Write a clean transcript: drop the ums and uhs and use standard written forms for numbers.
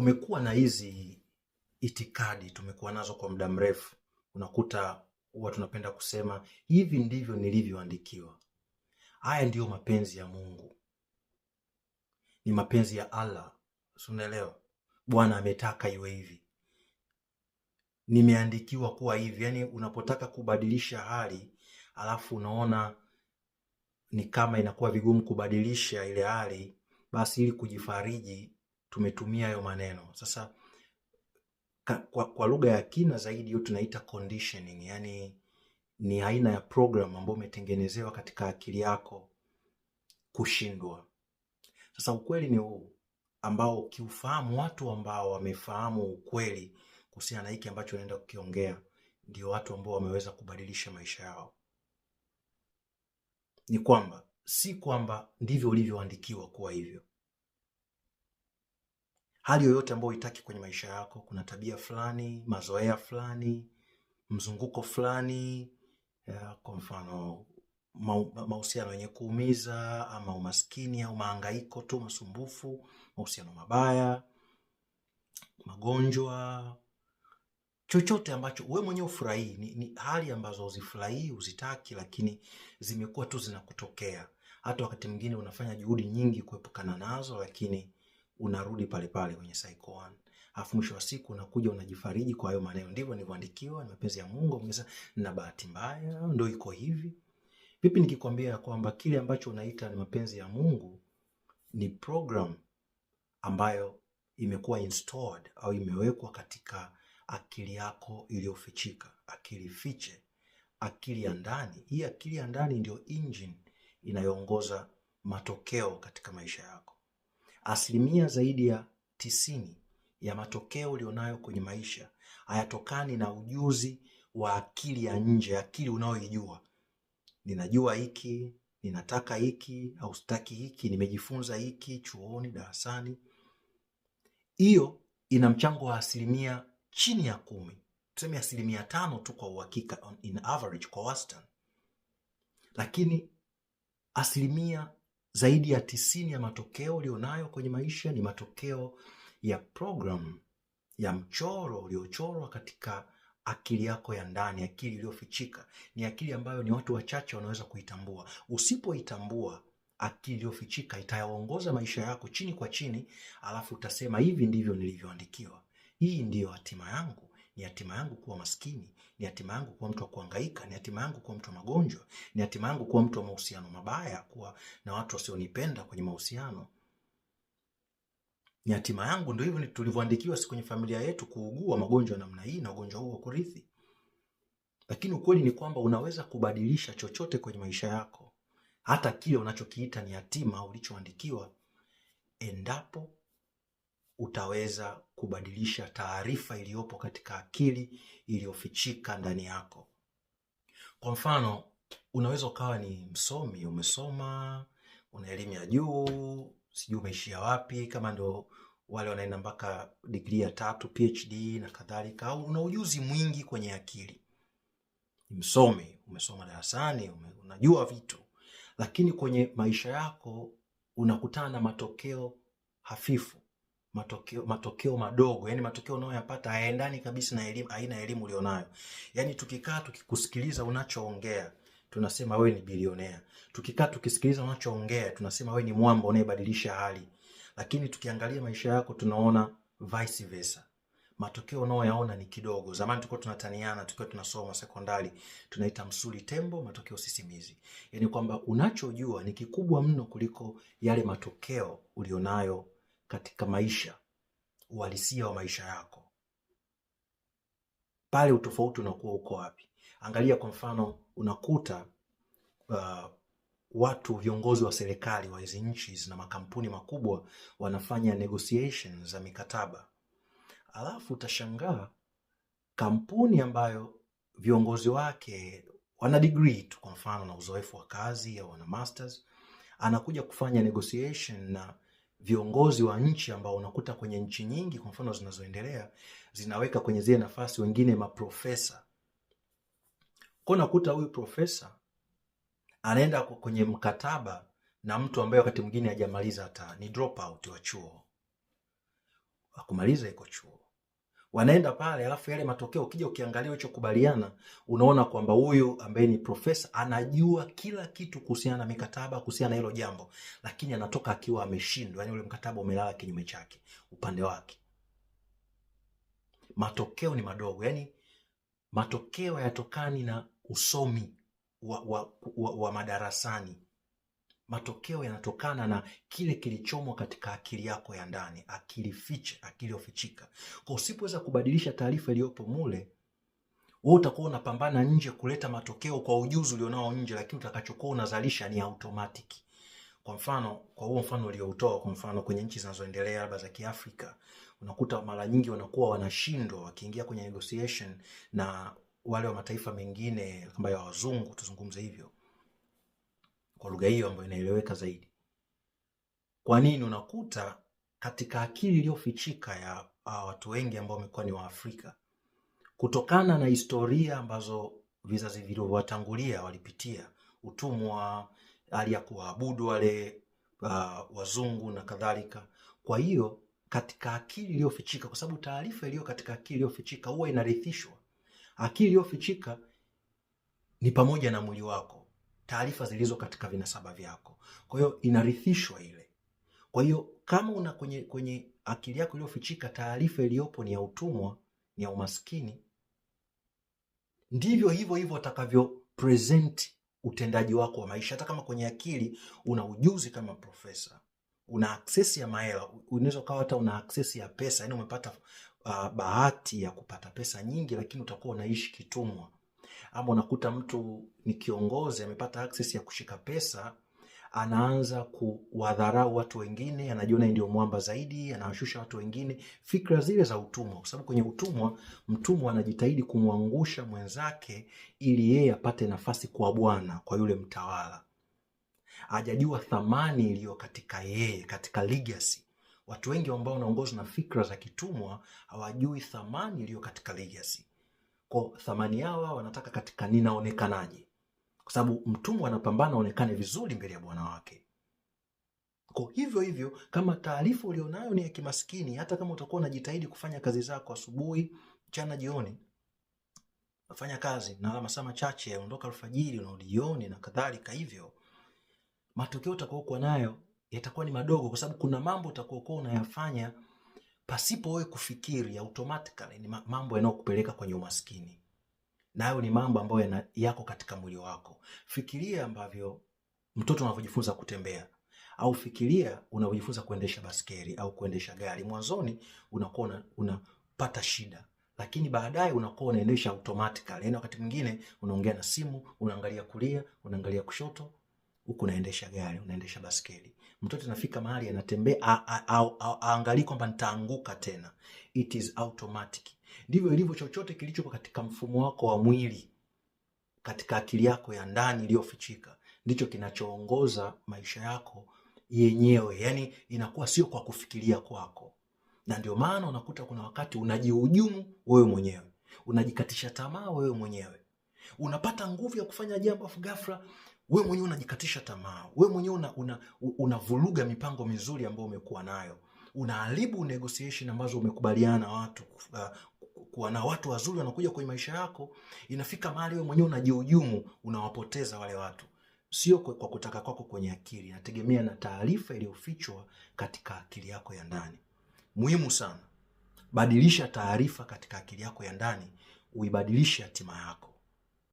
Kumekuwa na hizi itikadi tumekuwa nazo kwa muda mrefu. Unakuta huwa tunapenda kusema hivi ndivyo nilivyoandikiwa. Haya ndiyo mapenzi ya Mungu, ni mapenzi ya Allah. Unaelewa? Bwana ametaka iwe hivi, nimeandikiwa kuwa hivi. Yani unapotaka kubadilisha hali alafu unaona ni kama inakuwa vigumu kubadilisha ile hali, basi ili kujifariji tumetumia hayo maneno. Sasa kwa lugha ya kina zaidi hiyo tunaita conditioning, yani ni aina ya program ambayo umetengenezewa katika akili yako kushindwa. Sasa ukweli ni huu ambao ukiufahamu, watu ambao wamefahamu ukweli kuhusiana na hiki ambacho naenda kukiongea ndio watu ambao wameweza kubadilisha maisha yao. Ni kwamba si kwamba ndivyo ulivyoandikiwa kuwa hivyo. Hali yoyote ambayo uitaki kwenye maisha yako, kuna tabia fulani, mazoea fulani, mzunguko fulani, kwa mfano mahusiano yenye kuumiza, ama umaskini au mahangaiko tu masumbufu, mahusiano mabaya, magonjwa, chochote ambacho wewe mwenyewe ufurahii, ni hali ambazo uzifurahii, uzitaki, lakini zimekuwa tu zinakutokea. Hata wakati mwingine unafanya juhudi nyingi kuepukana nazo, lakini unarudi pale pale kwenye cycle 1. Alafu mwisho wa siku unakuja unajifariji kwa hayo maneno, ndivyo nilivyoandikiwa, ni mapenzi ya Mungu, mngeza na bahati mbaya ndio iko hivi. Vipi nikikwambia kwamba kile ambacho unaita ni mapenzi ya Mungu ni program ambayo imekuwa installed au imewekwa katika akili yako iliyofichika, akili fiche, akili ya ndani. Hii akili ya ndani ndio engine inayoongoza matokeo katika maisha yako. Asilimia zaidi ya 90 ya matokeo ulionayo kwenye maisha hayatokani na ujuzi wa akili ya nje, akili unayoijua. Ninajua hiki, ninataka hiki au sitaki hiki, nimejifunza hiki chuoni, darasani. Hiyo ina mchango wa asilimia chini ya 10. Tuseme asilimia 5 tu kwa uhakika, in average, kwa wastani. Lakini asilimia zaidi ya 90 ya matokeo ulionayo kwenye maisha ni matokeo ya program, ya mchoro uliochorwa katika akili yako ya ndani, akili iliyofichika. Ni akili ambayo ni watu wachache wanaweza kuitambua. Usipoitambua akili iliyofichika, itayaongoza maisha yako chini kwa chini, alafu utasema hivi ndivyo nilivyoandikiwa. Hii ndiyo hatima yangu. Ni hatima yangu kuwa maskini, ni hatima yangu kuwa mtu wa kuhangaika, ni hatima yangu kuwa mtu wa magonjwa, ni hatima yangu kuwa mtu wa mahusiano mabaya, kuwa na watu wasionipenda kwenye mahusiano. Ni hatima yangu, ndio hivyo tulivyoandikiwa si kwenye familia yetu kuugua magonjwa namna hii na ugonjwa huo kurithi. Lakini ukweli ni kwamba unaweza kubadilisha chochote kwenye maisha yako, hata kile unachokiita ni hatima ulichoandikiwa, endapo utaweza kubadilisha taarifa iliyopo katika akili iliyofichika ndani yako. Kwa mfano, unaweza ukawa ni msomi, umesoma, una elimu ya juu, sijui umeishia wapi, kama ndio wale wanaenda mpaka degree ya 3, PhD na kadhalika, au una ujuzi mwingi kwenye akili. Msomi, umesoma darasani, unajua vitu, lakini kwenye maisha yako unakutana na matokeo hafifu, matokeo madogo, yani matokeo unayoyapata hayaendani kabisa na aina ya elimu ulionayo. Yani tukikaa tukikusikiliza unachoongea tunasema wewe ni bilionea. Tukikaa tukisikiliza unachoongea tunasema wewe ni mwamba unayebadilisha hali. Lakini tukiangalia maisha yako tunaona vice versa. Matokeo unayoyaona ni kidogo. Zamani tulikuwa tunataniana tukiwa tunasoma sekondari, tunaita msuli tembo, matokeo sisimizi. Yani kwamba unachojua ni kikubwa mno kuliko yale matokeo ulionayo katika maisha, uhalisia wa maisha yako. Pale utofauti unakuwa uko wapi? Angalia kwa mfano, unakuta watu viongozi wa serikali wa hizi nchi na makampuni makubwa wanafanya negotiations za mikataba. Alafu utashangaa kampuni ambayo viongozi wake wana degree tu, kwa mfano na uzoefu wa kazi au wana masters, anakuja kufanya negotiation na viongozi wa nchi ambao unakuta kwenye nchi nyingi kwa mfano zinazoendelea zinaweka kwenye zile nafasi wengine maprofesa. Kwa unakuta huyu profesa anaenda kwenye mkataba na mtu ambaye wakati mwingine hajamaliza, hata ni drop out wa chuo. hakumaliza iko chuo. Wanaenda pale, alafu yale matokeo ukija ukiangalia ulichokubaliana, unaona kwamba huyu ambaye ni profesa anajua kila kitu kuhusiana na mikataba, kuhusiana na hilo jambo, lakini anatoka akiwa ameshindwa, yani ule mkataba umelala kinyume chake upande wake. Matokeo ni madogo, yani matokeo yatokani na usomi wa madarasani. Matokeo yanatokana na kile kilichomo katika akili yako ya ndani, akili fiche, akili ofichika. Kwa usipoweza kubadilisha taarifa iliyopo mule, wewe utakuwa unapambana nje kuleta matokeo kwa ujuzi ulionao nje, lakini utakachokuwa unazalisha ni automatic. Kwa mfano, kwa huo mfano ulioutoa, kwa mfano kwenye nchi zinazoendelea labda za Kiafrika, unakuta mara nyingi wanakuwa wanashindwa wakiingia kwenye negotiation na wale wa mataifa mengine kama ya wazungu, tuzungumze hivyo kwa lugha hiyo ambayo inaeleweka zaidi. Kwa nini? Unakuta katika akili iliyofichika ya watu wengi ambao wamekuwa ni Waafrika, kutokana na historia ambazo vizazi vilivyowatangulia walipitia, utumwa, hali ya kuabudu wale wazungu na kadhalika. Kwa hiyo katika akili iliyofichika, kwa sababu taarifa iliyo katika akili iliyofichika huwa inarithishwa. Akili iliyofichika ni pamoja na mwili wako, taarifa zilizo katika vinasaba vyako. Kwa hiyo inarithishwa ile. Kwa hiyo kama una kwenye akili yako iliyofichika taarifa iliyopo ni ya utumwa, ni ya umaskini, ndivyo hivyo utakavyo present utendaji wako wa maisha. Hata kama kwenye akili una ujuzi kama profesa, una access ya mahela, unaweza kawa hata una access ya pesa, yani umepata bahati ya kupata pesa nyingi, lakini utakuwa unaishi kitumwa. Ama unakuta mtu ni kiongozi amepata access ya kushika pesa, anaanza kuwadharau watu wengine, anajiona ndio mwamba zaidi, anawashusha watu wengine, fikra zile za utumwa. Kwa sababu kwenye utumwa, mtumwa anajitahidi kumwangusha mwenzake ili yeye apate nafasi kwa bwana, kwa yule mtawala. Hajajua thamani iliyo katika yeye, katika legacy. Watu wengi ambao wanaongozwa na fikra za kitumwa hawajui thamani iliyo katika legacy. Kwa thamani yao wanataka katika ninaonekanaje. Kwa sababu mtumwa anapambana aonekane vizuri mbele ya bwana wake. Kwa hivyo kama taarifa ulionayo ni ya kimaskini, hata kama utakuwa unajitahidi kufanya kazi zako asubuhi, mchana, jioni, unafanya kazi na masaa machache, unaondoka alfajiri, unarudi jioni na kadhalika, hivyo matokeo utakayokuwa nayo yatakuwa ni madogo, kwa sababu kuna mambo utakayokuwa unayafanya pasipo wewe kufikiri, automatically ni mambo yanayokupeleka kwenye umaskini. Nayo ni mambo ambayo yako katika mwili wako. Fikiria ambavyo mtoto anavyojifunza kutembea, au fikiria unavyojifunza kuendesha baskeli au kuendesha gari. Mwanzoni unakuwa unapata shida, lakini baadaye unakuwa unaendesha automatically. Yaani wakati mwingine unaongea na simu, unaangalia kulia, unaangalia kushoto, huku unaendesha gari, unaendesha baskeli. Mtoto anafika mahali anatembea, aangalie kwamba nitaanguka tena. It is automatic. Ndivyo ilivyo chochote kilicho katika mfumo wako wa mwili, katika akili yako ya ndani iliyofichika, ndicho kinachoongoza maisha yako yenyewe. Yani inakuwa sio kwa kufikiria kwako. Na ndio maana unakuta kuna wakati unajihujumu wewe mwenyewe, unajikatisha tamaa wewe mwenyewe, unapata nguvu ya kufanya jambo afu ghafla wewe mwenyewe unajikatisha tamaa, wewe mwenyewe unavuruga mipango mizuri ambayo umekuwa nayo, unaharibu negotiation ambazo umekubaliana na watu, kuwa na watu wazuri wanakuja kwenye maisha yako. Inafika mahali wewe mwenyewe unajihujumu, unawapoteza wale watu. Sio kwa kutaka kwako kwenye akili, inategemea na taarifa iliyofichwa katika akili yako ya ndani. Muhimu sana, badilisha taarifa katika akili yako ya ndani, uibadilishe hatima yako.